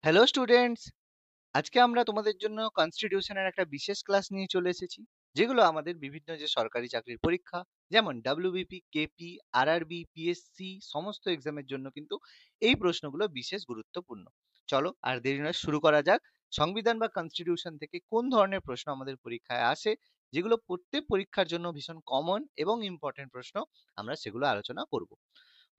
Hello students, আজকে আমরা তোমাদের জন্য কনস্টিটিউশনের একটা বিশেষ ক্লাস নিয়ে চলে এসেছি, যেগুলো আমাদের বিভিন্ন যে সরকারি চাকরির পরীক্ষা, যেমন ডাব্লিউবিপি, কেপি, আরআরবি, পিএসসি সমস্ত এক্সামের জন্য কিন্তু এই প্রশ্নগুলো বিশেষ গুরুত্বপূর্ণ। চলো আর দেরি নয়, শুরু করা যাক। সংবিধান বা কনস্টিটিউশন থেকে কোন ধরনের প্রশ্ন আমাদের পরীক্ষায় আসে, যেগুলো প্রত্যেক পরীক্ষার জন্য ভীষণ কমন এবং ইম্পর্টেন্ট প্রশ্ন, আমরা সেগুলো আলোচনা করব।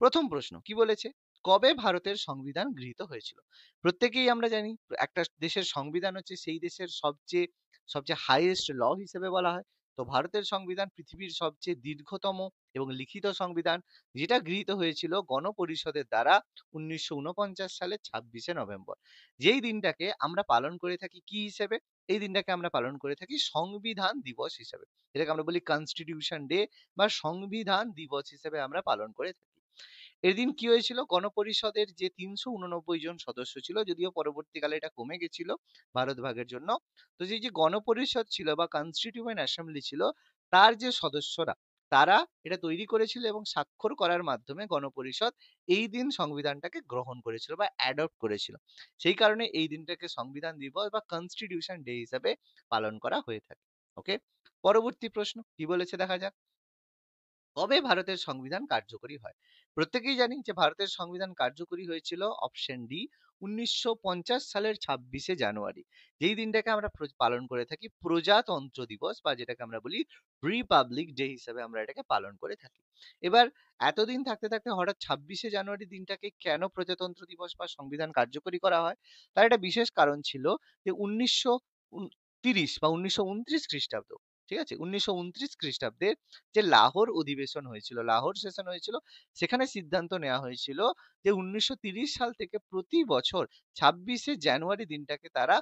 প্রথম প্রশ্ন কি বলেছে, কবে ভারতের সংবিধান গৃহীত হয়েছিল? প্রত্যেকেই আমরা জানি একটা দেশের সংবিধান হচ্ছে সেই দেশের সবচেয়ে সবচেয়ে হাইয়েস্ট ল হিসেবে বলা হয়। তো ভারতের সংবিধান পৃথিবীর সবচেয়ে দীর্ঘতম এবং লিখিত সংবিধান, যেটা গৃহীত হয়েছিল গণপরিষদের দ্বারা 1949 সালের 26শে নভেম্বর। যেই দিনটাকে আমরা পালন করে থাকি কি হিসেবে? এই দিনটাকে আমরা পালন করে থাকি সংবিধান দিবস হিসেবে। এটাকে আমরা বলি কনস্টিটিউশন ডে বা সংবিধান দিবস হিসেবে আমরা পালন করে থাকি। এদিন কি হয়েছিল, গণপরিষদের যে ৩৮৯ জন সদস্য ছিল, যদিও পরবর্তীকালে এটা কমে গেছিল ভারত ভাগের জন্য। তো যে যে গণপরিষদ ছিল বা কনস্টিটিউয়েন্ট অ্যাসেম্বলি ছিল, তার যে সদস্যরা, তারা এটা তৈরি করেছিল এবং স্বাক্ষর করার মাধ্যমে গণপরিষদ এই দিন সংবিধানটাকে গ্রহণ করেছিল বা অ্যাডপ্ট করেছিল। সেই কারণে এই দিনটাকে সংবিধান দিবস বা কনস্টিটিউশন ডে হিসাবে পালন করা হয়ে থাকে। ওকে, পরবর্তী প্রশ্ন কি বলেছে দেখা যাক। কবে ভারতের সংবিধান কার্যকরী হয়? প্রত্যেকেই জানি যে ভারতের সংবিধান কার্যকরী হয়েছিল অপশন ডি 1950 সালের 26শে জানুয়ারি। যেই দিনটাকে আমরা পালন করে থাকি প্রজাতন্ত্র দিবস বা যেটাকে আমরা বলি রিপাবলিক ডে হিসেবে আমরা এটাকে পালন করে থাকি। এবার এতদিন থাকতে থাকতে হঠাৎ 26শে জানুয়ারি দিনটাকে কেন প্রজাতন্ত্র দিবস বা সংবিধান কার্যকরী করা হয়? তার একটা বিশেষ কারণ ছিল যে 1930 বা 1929 খ্রিস্টাব্দ, ঠিক আছে, 1929 খ্রিস্টাব্দে যে লাহোর অধিবেশন হয়েছিল, লাহোর সেশন হয়েছিল, সেখানে সিদ্ধান্ত নেওয়া হয়েছিল যে 1930 সাল থেকে প্রতি বছর 26শে জানুয়ারি দিনটাকে তারা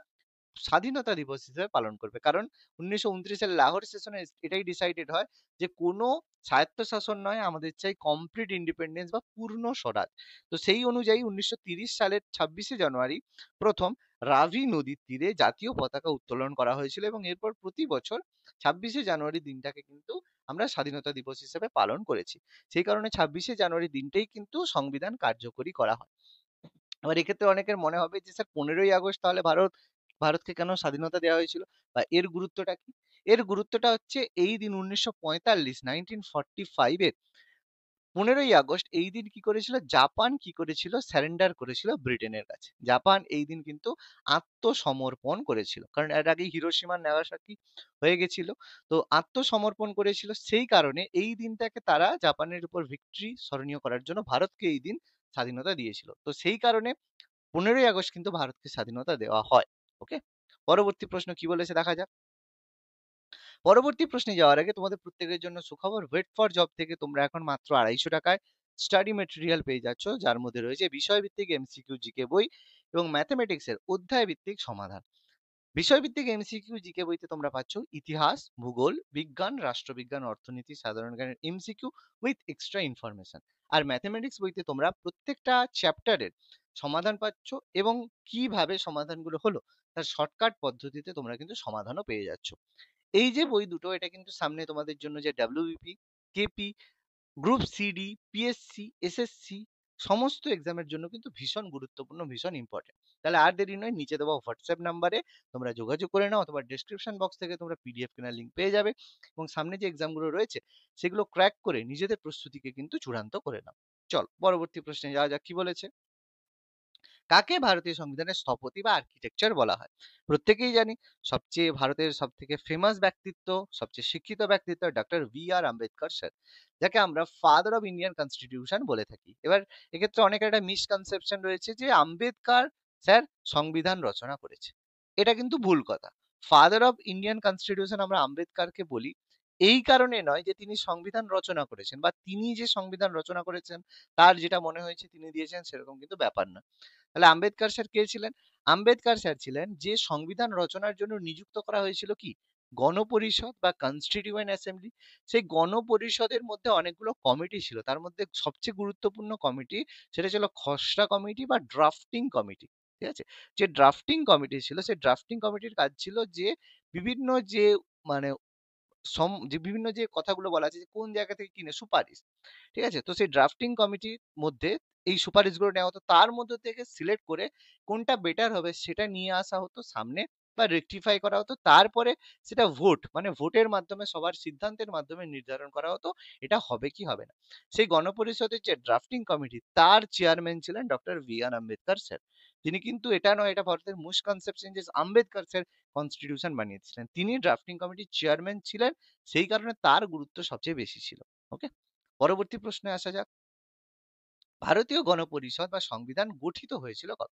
স্বাধীনতা দিবস হিসেবে পালন করবে। কারণ 1929 এর লাহোর সেশনে এটাই ডিসাইডেড হয় যে কোনো স্বায়ত্তশাসন নয়, আমাদের চাই কমপ্লিট ইন্ডিপেন্ডেন্স বা পূর্ণ স্বরাজ। তো সেই অনুযায়ী 1930 সালের 26শে জানুয়ারি প্রথম রাভি নদীর তীরে জাতীয় পতাকা উত্তোলন করা হয়েছিল এবং এরপর প্রতি বছর 26শে জানুয়ারি দিনটাকে কিন্তু আমরা স্বাধীনতা দিবস হিসেবে পালন করেছি। সেই কারণে 26শে জানুয়ারি দিনটাই কিন্তু সংবিধান কার্যকরী করা হয়। এবার এক্ষেত্রে অনেকের মনে হবে যে স্যার 15ই আগস্ট তাহলে ভারতকে কেন স্বাধীনতা দেওয়া হয়েছিল বা এর গুরুত্বটা কি? এর গুরুত্বটা হচ্ছে এই দিন 1945 1945 এর 15ই আগস্ট এই দিন কি করেছিল, জাপান কি করেছিল, স্যারেন্ডার করেছিল ব্রিটেনের কাছে। জাপান এই দিন কিন্তু আত্মসমর্পণ করেছিল, কারণ এর আগে হিরোশিমা নাগাসাকি হয়ে গেছিল। তো আত্মসমর্পণ করেছিল, সেই কারণে এই দিনটাকে তারা জাপানের উপর ভিক্টরি স্মরণীয় করার জন্য ভারতকে এই দিন স্বাধীনতা দিয়েছিল। তো সেই কারণে 15ই আগস্ট কিন্তু ভারতকে স্বাধীনতা দেওয়া হয়। ওকে, পরবর্তী প্রশ্ন কি বলেছে দেখা যাক। পরবর্তী প্রশ্নে যাওয়ার আগে তোমাদের প্রত্যেকের জন্য সুখবর, ওয়েট ফর জব থেকে তোমরা এখন মাত্র 250 টাকায় স্টাডি মেটেরিয়াল পেয়ে যাচ্ছ, যার মধ্যে রয়েছে বিষয়ভিত্তিক এমসিকিউ জিকে বই এবং ম্যাথমেটিক্স এর অধ্যায় ভিত্তিক সমাধান। বিষয়ভিত্তিক এমসিকিউ জিকে বইতে তোমরা পাচ্ছ ইতিহাস, ভূগোল, বিজ্ঞান, রাষ্ট্রবিজ্ঞান, অর্থনীতি, সাধারণ জ্ঞানের এমসিকিউ উইথ এক্সট্রা ইনফরমেশন। আর ম্যাথমেটিক্স বইতে তোমরা প্রত্যেকটা চ্যাপ্টারের সমাধান পাচ্ছ এবং কিভাবে সমাধানগুলো হলো তার শর্টকাট পদ্ধতিতে তোমরা কিন্তু সমাধানও পেয়ে যাচ্ছ। এই যে বই দুটো, এটা কিন্তু সামনে তোমাদের জন্য যে WBP, KP, group CD, PSC, SSC সমস্ত এক্সামের জন্য কিন্তু ভীষণ গুরুত্বপূর্ণ, ভীষণ ইম্পর্টেন্ট। তাহলে আর দেরি নয়, নিচে দেওয়া হোয়াটসঅ্যাপ নাম্বারে তোমরা যোগাযোগ করে নাও, অথবা ডেসক্রিপশন বক্স থেকে তোমরা পিডিএফ কেনার লিঙ্ক পেয়ে যাবে এবং সামনে যে এক্সামগুলো রয়েছে সেগুলো ক্র্যাক করে নিজেদের প্রস্তুতিকে কিন্তু চূড়ান্ত করে নাও। চল পরবর্তী প্রশ্নে যাওয়া যাক, কি বলেছে। কাকে ভারতীয় সংবিধানের স্থপতি বা আর্কিটেকচার বলা হয়? প্রত্যেকেই জানি ভারতের সব থেকে ফেমাস ব্যক্তিত্ব, সবচেয়ে শিক্ষিত ব্যক্তিত্ব ডক্টর বি.আর. আম্বেদকর স্যার, যাকে আমরা ফাদার অফ ইন্ডিয়ান কনস্টিটিউশন বলে থাকি। এবার এক্ষেত্রে অনেকের একটা মিসকনসেপশন রয়েছে যে আম্বেদকর স্যার সংবিধান রচনা করেছে। এটা কিন্তু ভুল কথা। ফাদার অফ ইন্ডিয়ান কনস্টিটিউশন আমরা আম্বেদকরকে বলি এই কারণে নয় যে তিনি সংবিধান রচনা করেছেন বা তিনি যে সংবিধান রচনা করেছেন তার যেটা মনে হয়েছে তিনি দিয়েছেন, সেরকম কিন্তু ব্যাপার না। তাহলে আম্বেদকর স্যার কে ছিলেন? আম্বেদকর স্যার ছিলেন যে সংবিধান রচনার জন্য নিযুক্ত করা হয়েছিল কি গণপরিষদ বা কনস্টিটিউয়েন্ট অ্যাসেম্বলি। সেই গণপরিষদের মধ্যে অনেকগুলো কমিটি ছিল, তার মধ্যে সবচেয়ে গুরুত্বপূর্ণ কমিটি সেটা ছিল খসড়া কমিটি বা ড্রাফটিং কমিটি। ঠিক আছে, যে ড্রাফটিং কমিটি ছিল সেই ড্রাফটিং কমিটির কাজ ছিল যে বিভিন্ন যে মানে যে বিভিন্ন যে কথাগুলো বলা আছে যে কোন জায়গা থেকে কিনে সুপারিশ, ঠিক আছে, তো সেই ড্রাফটিং কমিটির মধ্যে এই সুপারিশগুলো নেওয়া হতো, তার মধ্যে থেকে সিলেক্ট করে কোনটা বেটার হবে সেটা নিয়ে আসা হতো সামনে বা রেকটিফাই করা হতো। তারপরে সেটা ভোট, মানে ভোটের মাধ্যমে সবার সিদ্ধান্তের মাধ্যমে নির্ধারণ করা হতো এটা হবে কি হবে না। সেই গণপরিষদের যে ড্রাফটিং কমিটি, তার চেয়ারম্যান ছিলেন ডক্টর বি আর আম্বেদকর স্যার। তিনি কিন্তু এটা নয়, এটা ভারতের মিসকনসেপশন যে আম্বেদকর স্যার কনস্টিটিউশন বানিয়েছিলেন, তিনি ড্রাফটিং কমিটির চেয়ারম্যান ছিলেন, সেই কারণে তার গুরুত্ব সবচেয়ে বেশি ছিল। ওকে, পরবর্তী প্রশ্নে আসা যাক। ভারতীয় গণপরিষদ বা সংবিধান গঠিত হয়েছিল কবে?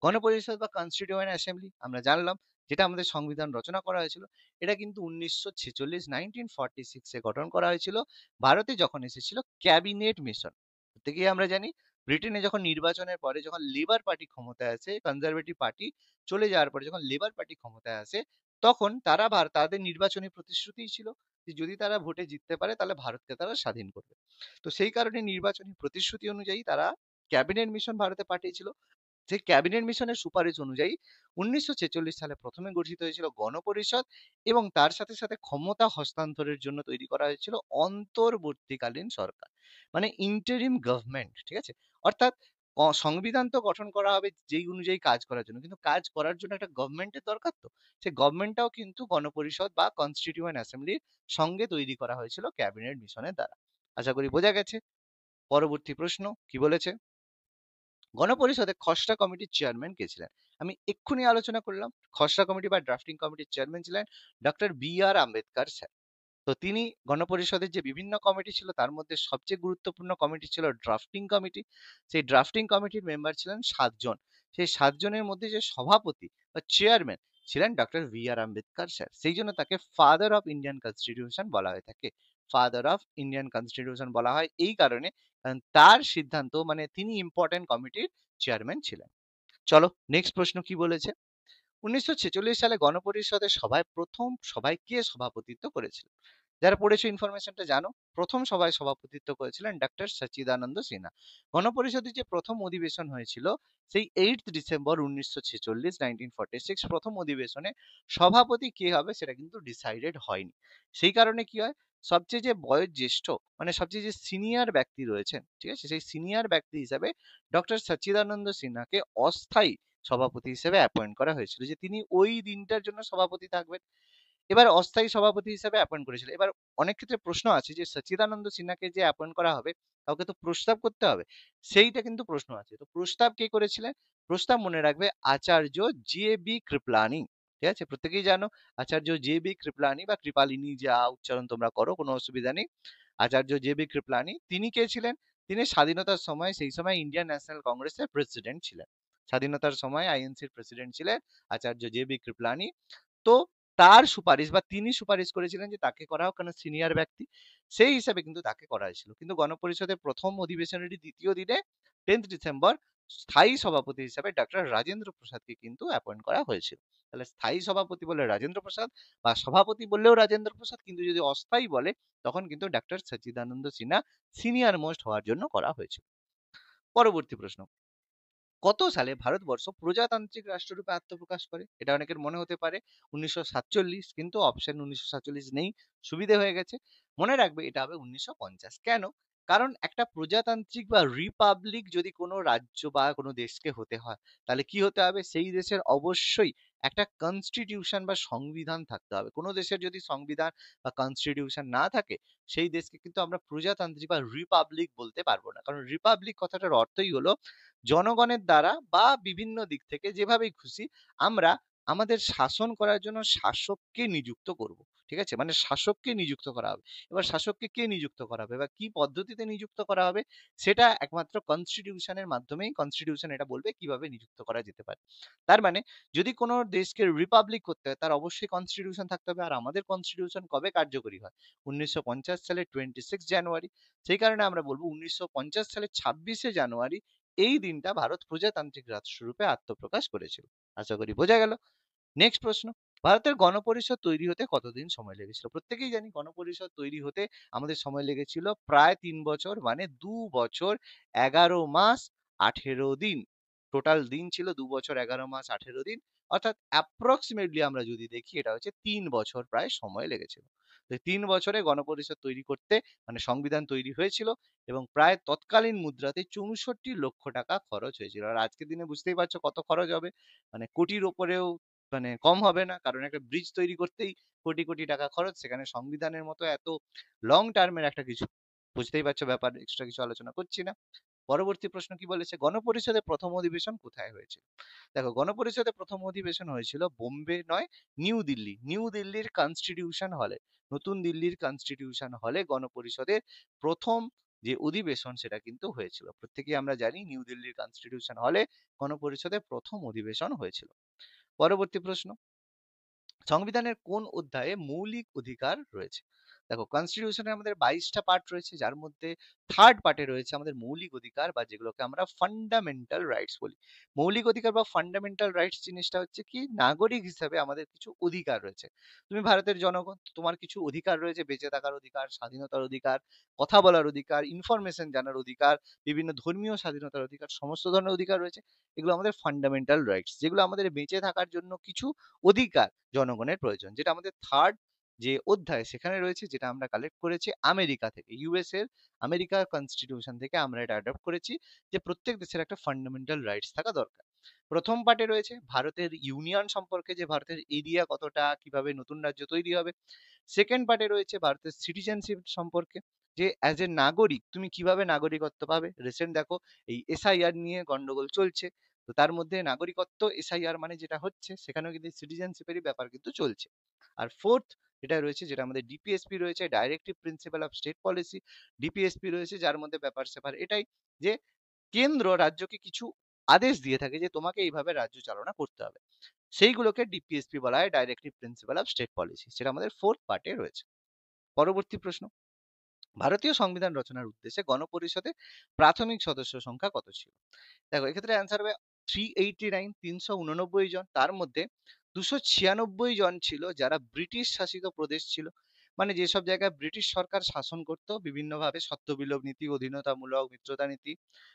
গণপরিষদ বা কনস্টিটিউয়েন্ট অ্যাসেম্বলি আমরা জানলাম, যেটা আমাদের সংবিধান রচনা করা হয়েছিল, এটা কিন্তু 1946 1946 এ গঠন করা হয়েছিল, ভারতে যখন এসেছিল ক্যাবিনেট মিশন। প্রত্যেকেই আমরা জানি, ব্রিটেনে যখন নির্বাচনের পরে যখন লেবার পার্টি ক্ষমতায় আসে, কনজারভেটিভ পার্টি চলে যাওয়ার পরে যখন লেবার পার্টি ক্ষমতায় আসে, তখন তারা তাদের নির্বাচনী প্রতিশ্রুতি ছিল যে যদি তারা ভোটে জিততে পারে তাহলে ভারতকে তারা স্বাধীন করবে। তো সেই কারণে নির্বাচনী প্রতিশ্রুতি অনুযায়ী তারা ক্যাবিনেট মিশন ভারতে পাঠিয়েছিল। সেই ক্যাবিনেট মিশনের সুপারিশ অনুযায়ী 1946 সালে প্রথমে গঠিত হয়েছিল গণপরিষদ, এবং তার সাথে সাথে ক্ষমতা হস্তান্তরের জন্য তৈরি করা হয়েছিল অন্তর্বর্তীকালীন সরকার, মানে ইন্টারিম গভর্নমেন্ট। ঠিক আছে, অর্থাৎ সংবিধান তো গঠন করা হবে যেই অনুযায়ী কাজ করার জন্য, কিন্তু কাজ করার জন্য একটা গভর্নমেন্টের দরকার। তো সেই গভর্নমেন্টটাও কিন্তু গণপরিষদ বা কনস্টিটিউয়েন্ট অ্যাসেম্বলির সঙ্গে তৈরি করা হয়েছিল ক্যাবিনেট মিশনের দ্বারা। আশা করি বোঝা গেছে। পরবর্তী প্রশ্ন কি বলেছে? গণপরিষদে খসড়া কমিটির চেয়ারম্যান কে ছিলেন? আমি এক্ষুনি আলোচনা করলাম, খসড়া কমিটি বা ড্রাফটিং কমিটির চেয়ারম্যান ছিলেন ডক্টর বি আর আম্বেদকর স্যার। তো তিনি গণপরিষদের যে বিভিন্ন কমিটি ছিল তার মধ্যে সবচেয়ে গুরুত্বপূর্ণ কমিটি ছিল ড্রাফটিং কমিটি। সেই ড্রাফটিং কমিটির মেম্বার ছিলেন 7 জন। সেই 7 জনের মধ্যে যে সভাপতি বা চেয়ারম্যান ছিলেন ডক্টর বি আর আম্বেদকর স্যার, সেই জন্য তাকে ফাদার অফ ইন্ডিয়ান কনস্টিটিউশন বলা হয়ে থাকে। ফাদার অফ ইন্ডিয়ান কনস্টিটিউশন বলা হয় এই কারণে, কারণ তার সিদ্ধান্ত, মানে তিনি ইম্পর্টেন্ট কমিটির চেয়ারম্যান ছিলেন। চলো নেক্সট প্রশ্ন কি বলেছে? 1946 সালে গণপরিষদের সভায় প্রথম সভায় কে সভাপতিত্ব করেছিল? যারা পড়েছো ইনফরমেশনটা জানো। প্রথম সভায় সভাপতিত্ব করেছিলেন ডক্টর সচ্চিদানন্দ সিনহা। গণপরিষদের যে প্রথম অধিবেশন হয়েছিল সেই 8 ডিসেম্বর 1946 1946 প্রথম অধিবেশনে সভাপতি কে হবে সেটা কিন্তু ডিসাইডেড হয়নি। সেই কারণে কি হয়, সবচেয়ে যে বয়োজ্যেষ্ঠ, মানে সবচেয়ে যে সিনিয়র ব্যক্তি রয়েছেন, ঠিক আছে, সেই সিনিয়র ব্যক্তি হিসাবে ডক্টর সচ্চিদানন্দ সিনহাকে অস্থায়ী সভাপতি হিসেবে অ্যাপয়েন্ট করা হয়েছিল, যে তিনি ওই দিনটার জন্য সভাপতি থাকবেন। এবার অস্থায়ী সভাপতি হিসেবে অ্যাপয়েন্ট করেছিল। এবার অনেক ক্ষেত্রে প্রশ্ন আছে যে সচ্চিদানন্দ সিনহাকে যে অ্যাপয়েন্ট করা হবে, কাউকে তো প্রস্তাব করতে হবে, সেইটা কিন্তু প্রশ্ন আছে। তো প্রস্তাব কে করেছিলেন? প্রস্তাব মনে রাখবে আচার্য জে বি কৃপলানি। ঠিক আছে, প্রত্যেকেই জানো আচার্য জে বি কৃপলানি বা কৃপালিনী, যা উচ্চারণ তোমরা করো, কোনো অসুবিধা নেই। আচার্য জে বি কৃপলানি তিনি কে ছিলেন? তিনি স্বাধীনতার সময়, সেই সময় ইন্ডিয়ান ন্যাশনাল কংগ্রেসের প্রেসিডেন্ট ছিলেন। স্বাধীনতার সময় আইএনসির প্রেসিডেন্ট ছিলেন আচার্য জে বি কৃপলানি। তো তার সুপারিশ বা তিনি সুপারিশ করেছিলেন যে তাকে করা হোক, কারণ সিনিয়র ব্যক্তি, সেই হিসাবে কিন্তু তাকে করা হয়েছিল। কিন্তু গণপরিষদের প্রথম অধিবেশনের দ্বিতীয় দিনে 10 ডিসেম্বর স্থায়ী সভাপতি হিসাবে ডক্টর রাজেন্দ্র প্রসাদকে কিন্তু অ্যাপয়েন্ট করা হয়েছিল। তাহলে স্থায়ী সভাপতি বলে রাজেন্দ্র প্রসাদ, বা সভাপতি বললেও রাজেন্দ্র প্রসাদ, কিন্তু যদি অস্থায়ী বলে তখন কিন্তু ডক্টর সচ্চিদানন্দ সিনহা সিনিয়র মোস্ট হওয়ার জন্য করা হয়েছিল। পরবর্তী প্রশ্ন, কত সালে ভারতবর্ষ প্রজাতান্ত্রিক রাষ্ট্ররূপে আত্মপ্রকাশ করে? এটা অনেকের মনে হতে পারে 1947, কিন্তু অপশন 1947 নেই, সুবিধে হয়ে গেছে। মনে রাখবে এটা হবে 1950। কেন? কারণ একটা প্রজাতান্ত্রিক বা রিপাবলিক যদি কোনো রাজ্য বা কোনো দেশকে হতে হয়, তাহলে কি হতে হবে? সেই দেশের অবশ্যই একটা কনস্টিটিউশন বা সংবিধান থাকতে হবে। কোনো দেশের যদি সংবিধান বা কনস্টিটিউশন না থাকে, সেই দেশকে কিন্তু আমরা প্রজাতান্ত্রিক বা রিপাবলিক বলতে পারবো না। কারণ রিপাবলিক কথাটার অর্থই হলো জনগণের দ্বারা বা বিভিন্ন দিক থেকে যেভাবেই খুশি আমরা আমাদের শাসন করার জন্য শাসককে নিযুক্ত করব। ঠিক আছে, মানে শাসককে নিযুক্ত করা হবে। এবার শাসককে কে নিযুক্ত করা হবে বা কি পদ্ধতিতে নিযুক্ত করা হবে, সেটা একমাত্র কনস্টিটিউশনের মাধ্যমেই, কনস্টিটিউশন এটা বলবে কিভাবে নিযুক্ত করা যেতে পারে। তার মানে যদি কোনো দেশকে রিপাবলিক করতে হয় তার অবশ্যই কনস্টিটিউশন থাকতে হবে। আর আমাদের কনস্টিটিউশন কবে কার্যকরী হয়? 1950 সালে 26 জানুয়ারি। সেই কারণে আমরা বলবো 1950 সালের 26শে জানুয়ারি এই দিনটা ভারত প্রজাতান্ত্রিক রাষ্ট্ররূপে আত্মপ্রকাশ করেছিল। আশা করি বোঝা গেল। নেক্সট প্রশ্ন, ভারতের গণপরিষদ তৈরি হতে কতদিন সময় লেগেছিল? প্রত্যেকেই জানি গণপরিষদ তৈরি হতে আমাদের সময় লেগেছিল প্রায় 3 বছর, মানে 2 বছর 11 মাস 18 দিন। টোটাল দিন ছিল 2 বছর 11 মাস 18 দিন। অর্থাৎ অ্যাপ্রক্সিমেটলি আমরা যদি দেখি এটা হচ্ছে 3 বছর প্রায় সময় লেগেছিল। তো 3 বছরে গণপরিষদ তৈরি করতে মানে সংবিধান তৈরি হয়েছিল এবং প্রায় তৎকালীন মুদ্রাতে 64 লক্ষ টাকা খরচ হয়েছিল। আর আজকের দিনে বুঝতেই পারছো কত খরচ হবে। মানে কোটির ওপরেও মানে কম হবে না। কারণ একটা ব্রিজ তৈরি করতেই কোটি, কোটি টাকা খরচ। সেখানে সংবিধানের মতো এত লং টার্মের একটা কিছু বুঝতেই পারছো ব্যাপার। এক্সট্রা কিছু আলোচনা করছি না। পরবর্তী প্রশ্ন কি বলেছে? গণপরিষদের প্রথম অধিবেশন কোথায় হয়েছে? দেখো গণপরিষদের প্রথম অধিবেশন হয়েছিল বোম্বে নয়, নিউ দিল্লি। নিউ দিল্লির কনস্টিটিউশন হলে, নতুন দিল্লির কনস্টিটিউশন হলে গণপরিষদের প্রথম যে অধিবেশন সেটা কিন্তু হয়েছিল। প্রত্যেকেই আমরা জানি নিউ দিল্লির কনস্টিটিউশন হলে গণপরিষদের প্রথম অধিবেশন হয়েছিল। পরবর্তী প্রশ্ন, সংবিধানের কোন অধ্যায়ে মৌলিক অধিকার রয়েছে? দেখো কনস্টিটিউশনে আমাদের 22টা পার্ট রয়েছে, যার মধ্যে থার্ড পার্টে রয়েছে আমাদের মৌলিক অধিকার বা যেগুলোকে আমরা ফান্ডামেন্টাল রাইটস বলি। মৌলিক অধিকার বা ফান্ডামেন্টাল রাইটস জিনিসটা হচ্ছে কি, নাগরিক হিসাবে আমাদের কিছু অধিকার রয়েছে। তুমি ভারতের জনগণ, তোমার কিছু অধিকার রয়েছে, বেঁচে থাকার অধিকার, স্বাধীনতার অধিকার, কথা বলার অধিকার, ইনফরমেশন জানার অধিকার, বিভিন্ন ধর্মীয় স্বাধীনতার অধিকার, সমস্ত ধরনের অধিকার রয়েছে। এগুলো আমাদের ফান্ডামেন্টাল রাইটস, যেগুলো আমাদের বেঁচে থাকার জন্য কিছু অধিকার জনগণের প্রয়োজন, যেটা আমাদের থার্ড যে অধ্যায় সেখানে রয়েছে, যেটা আমরা কালেক্ট করেছি আমেরিকা থেকে, ইউএস এর আমেরিকার কনস্টিটিউশন থেকে আমরা এটা অ্যাডপ্ট করেছি, যে প্রত্যেক দেশের একটা ফান্ডামেন্টাল রাইটস থাকা দরকার। প্রথম পার্টে রয়েছে ভারতের ইউনিয়ন সম্পর্কে, যে ভারতের এরিয়া কতটা, কিভাবে নতুন রাজ্য তৈরি হবে। সেকেন্ড পার্টে রয়েছে ভারতের সিটিজেনশিপ সম্পর্কে, যে অ্যাজ এ নাগরিক তুমি কিভাবে নাগরিকত্ব পাবে। রিসেন্ট দেখো এই এসআইআর নিয়ে গন্ডগোল চলছে, তো তার মধ্যে নাগরিকত্ব এসআইআর মানে যেটা হচ্ছে, সেখানেও কিন্তু সিটিজেনশিপেরই ব্যাপার কিন্তু চলছে। আর ফোর্থ এটা রয়েছে যেটা আমাদের ডিপিএসপি রয়েছে, directive principle of state policy. DPSP রয়েছে যার মধ্যে ব্যাপার স্যাপার এটাই, যে কেন্দ্র রাজ্যকে কিছু আদেশ দিয়ে থাকে যে তোমাকে এইভাবে রাজ্য চালনা করতে হবে, সেইগুলোকে ডিপিএসপি বলা হয়, directive principle of state policy. সেটা আমাদের ফোর্থ পার্টে রয়েছে। পরবর্তী প্রশ্ন, ভারতীয় সংবিধান রচনার উদ্দেশ্যে গণপরিষদে প্রাথমিক সদস্য সংখ্যা কত ছিল? দেখো এক্ষেত্রে অ্যান্সার হবে 389, 389 জন। তার মধ্যে 296 জন ছিল যারা ব্রিটিশ শাসিত প্রদেশ ছিল, মানে যেসব জায়গায় ব্রিটিশ সরকার শাসন করত বিভিন্নভাবে, সত্যবিলোপ নীতি, অধীনতামূলক, মিত্রতা নীতি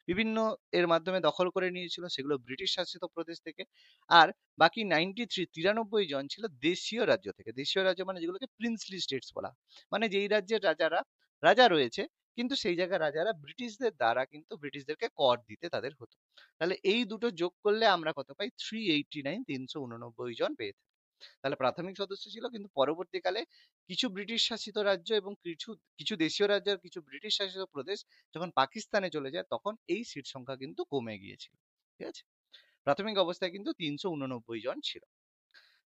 বিভিন্ন এর মাধ্যমে দখল করে নিয়েছিল, সেগুলো ব্রিটিশ শাসিত প্রদেশ থেকে। আর বাকি 93 জন ছিল দেশীয় রাজ্য থেকে। দেশীয় রাজ্য মানে যেগুলোকে প্রিন্সলি স্টেটস বলা হয়। মানে যেই রাজ্যের রাজারা রাজা রয়েছে, কিন্তু সেই জায়গায় রাজারা ব্রিটিশদের দ্বারা কিন্তু ব্রিটিশদেরকে কর দিতে তাদের হতো। তাহলে এই দুটো যোগ করলে আমরা কত পাই? 389, 389 জন পেয়ে থাকি। তাহলে প্রাথমিক সদস্য ছিল, কিন্তু পরবর্তীকালে কিছু ব্রিটিশ শাসিত রাজ্য এবং কিছু কিছু দেশীয় রাজ্য আর কিছু ব্রিটিশ শাসিত প্রদেশ যখন পাকিস্তানে চলে যায়, তখন এই সিট সংখ্যা কিন্তু কমে গিয়েছিল। ঠিক আছে, প্রাথমিক অবস্থায় কিন্তু 389 জন ছিল।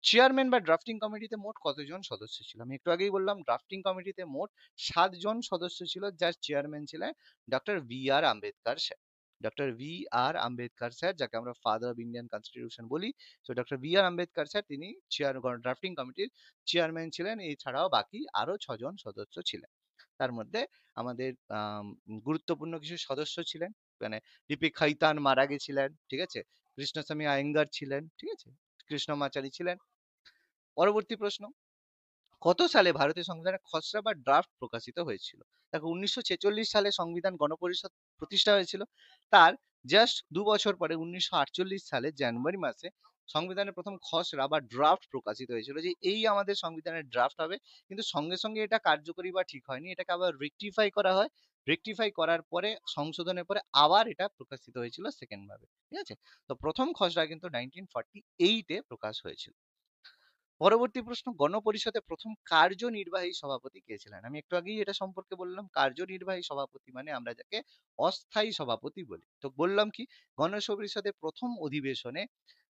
চেয়ারম্যান বা ড্রাফটিং কমিটিতে মোট কতজন সদস্য ছিল? আমি একটু আগেই বললাম, ড্রাফটিং কমিটিতে মোট 7 জন সদস্য ছিল, যার চেয়ারম্যান ছিলেন ডক্টর ভি আর আম্বেদকর স্যার। ডক্টর ভি আর আম্বেদকর স্যার, যাকে আমরা ফাদার অফ ইন্ডিয়ান কনস্টিটিউশন বলি, তো ডক্টর ভি আর আম্বেদকর স্যার তিনি ড্রাফটিং কমিটির চেয়ারম্যান ছিলেন। এছাড়াও বাকি আরো 6 জন সদস্য ছিলেন। তার মধ্যে আমাদের গুরুত্বপূর্ণ কিছু সদস্য ছিলেন, মানে টিপি খৈতান মারা গেছিলেন, ঠিক আছে, কৃষ্ণস্বামী আয়েঙ্গার ছিলেন, ঠিক আছে, কৃষ্ণমাচারী ছিলেন। পরবর্তী প্রশ্ন, কত সালে ভারতীয় সংবিধানের খসড়া বা ড্রাফট প্রকাশিত হয়েছিল? দেখো 1946 সালে সংবিধান গণপরিষদ প্রতিষ্ঠা হয়েছিল। তার জাস্ট 2 বছর পরে 1948 সালে জানুয়ারি মাসে সংবিধানের প্রথম খসড়া বা ড্রাফট প্রকাশিত হয়েছিল, যে এই আমাদের সংবিধানের ড্রাফট হবে। কিন্তু সঙ্গে সঙ্গে এটা কার্যকরী বা ঠিক হয়নি, এটাকে আবার রেকটিফাই করা হয়। রেকটিফাই করার পরে সংশোধনের পরে আবার এটা প্রকাশিত হয়েছিল সেকেন্ড ভাবে। ঠিক আছে, তো প্রথম খসড়া কিন্তু 1948-এ প্রকাশ হয়েছিল। পরবর্তী প্রশ্ন, গণপরিষদের প্রথম কার্যনির্বাহী সভাপতি কে ছিলেন? আমি একটু আগেই এটা সম্পর্কে বললাম, কার্যনির্বাহী সভাপতি মানে আমরা যাকে অস্থায়ী সভাপতি বলি। তো বললাম কি, গণপরিষদের প্রথম অধিবেশনে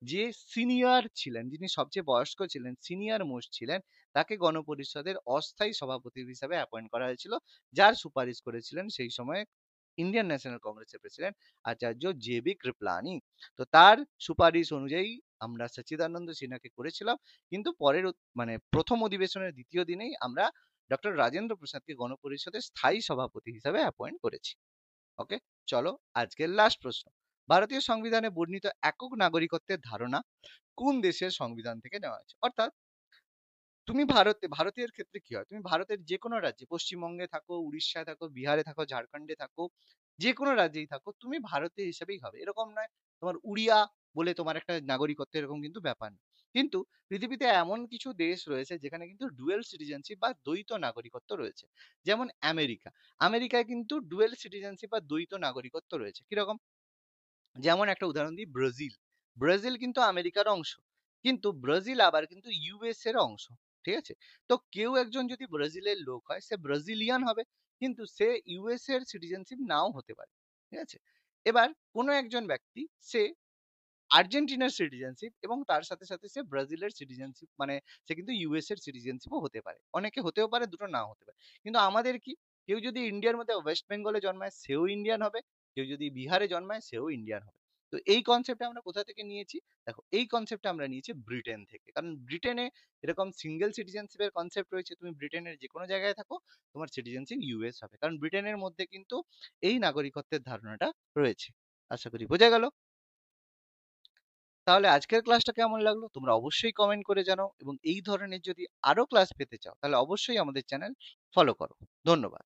যে সিনিয়র ছিলেন, যিনি সবচেয়ে বয়স্ক ছিলেন, সিনিয়র মোস্ট ছিলেন, তাকে গণপরিষদের অস্থায়ী সভাপতি হিসাবে অ্যাপয়েন্ট করা হয়েছিল, যার সুপারিশ করেছিলেন সেই সময় ইন্ডিয়ান ন্যাশনাল কংগ্রেসের প্রেসিডেন্ট আচার্য জে বি কৃপলানি। তো তার সুপারিশ অনুযায়ী আমরা সচ্চিদানন্দ সিনহাকে করেছিলাম, কিন্তু পরের মানে প্রথম অধিবেশনের দ্বিতীয় দিনেই আমরা ডক্টর রাজেন্দ্র প্রসাদকে গণপরিষদের স্থায়ী সভাপতি হিসাবে অ্যাপয়েন্ট করেছি। ওকে, চলো আজকের লাস্ট প্রশ্ন, ভারতীয় সংবিধানে বর্ণিত একক নাগরিকত্বের ধারণা কোন দেশের সংবিধান থেকে নেওয়া হয়েছে? অর্থাৎ তুমি ভারতীয়ের ক্ষেত্রে কি হয়? তুমি ভারতের যেকোনো রাজ্যে, পশ্চিমবঙ্গে থাকো, উড়িষ্যায় থাকো, বিহারে থাকো, ঝাড়খণ্ডে থাকো, যেকোনো রাজ্যেই থাকো, তুমি ভারতীয় হিসেবেই হবে। এরকম নয় তোমার উড়িয়া বলে তোমার একটা নাগরিকত্ব, এরকম কিন্তু ব্যাপার না। কিন্তু পৃথিবীতে এমন কিছু দেশ রয়েছে যেখানে কিন্তু ডুয়াল সিটিজেনশিপ বা দ্বৈত নাগরিকত্ব রয়েছে। যেমন আমেরিকা। আমেরিকায় কিন্তু ডুয়াল সিটিজেনশিপ বা দ্বৈত নাগরিকত্ব রয়েছে। কিরকম? যেমন একটা উদাহরণ দিই, ব্রাজিল। ব্রাজিল কিন্তু আমেরিকার অংশ। কিন্তু ব্রাজিল আবার কিন্তু ইউএস এর অংশ। ঠিক আছে? তো কেউ একজন যদি ব্রাজিলের লোক হয়, সে ব্রাজিলিয়ান হবে। কিন্তু সে ইউএস এর সিটিজেনশিপ নাও হতে পারে। ঠিক আছে? এবার কোনো একজন ব্যক্তি, সে আর্জেন্টিনার সিটিজেনশিপ এবং তার সাথে সাথে সে ব্রাজিলের সিটিজেনশিপ, মানে সে কিন্তু ইউএস এর সিটিজেনশিপও হতে পারে। অনেকে হতেও পারে, দুটো নাও হতে পারে। কিন্তু আমাদের কি, কেউ যদি ইন্ডিয়ার মধ্যে ওয়েস্ট বেঙ্গলে জন্মায় সেও ইন্ডিয়ান হবে, কেউ যদি বিহারে জন্মায় সেও ইন্ডিয়ান হবে। তো এই কনসেপ্টটা আমরা কোথা থেকে নিয়েছি? দেখো, এই কনসেপ্টটা আমরা নিয়েছি ব্রিটেন থেকে। কারণ ব্রিটেনে এরকম সিঙ্গেল সিটিজেনশিপের কনসেপ্ট রয়েছে। তুমি ব্রিটেনের যেকোনো জায়গায় থাকো, তোমার সিটিজেনশিপ ইউএস হবে। কারণ ব্রিটেনের মধ্যে কিন্তু এই নাগরিকত্বের ধারণাটা রয়েছে। আশা করি বোঝা গেল। তাহলে আজকের ক্লাসটা কেমন লাগলো তোমরা অবশ্যই কমেন্ট করে জানাও, এবং এই ধরনের যদি আরো ক্লাস পেতে চাও তাহলে অবশ্যই আমাদের চ্যানেল ফলো করো। ধন্যবাদ।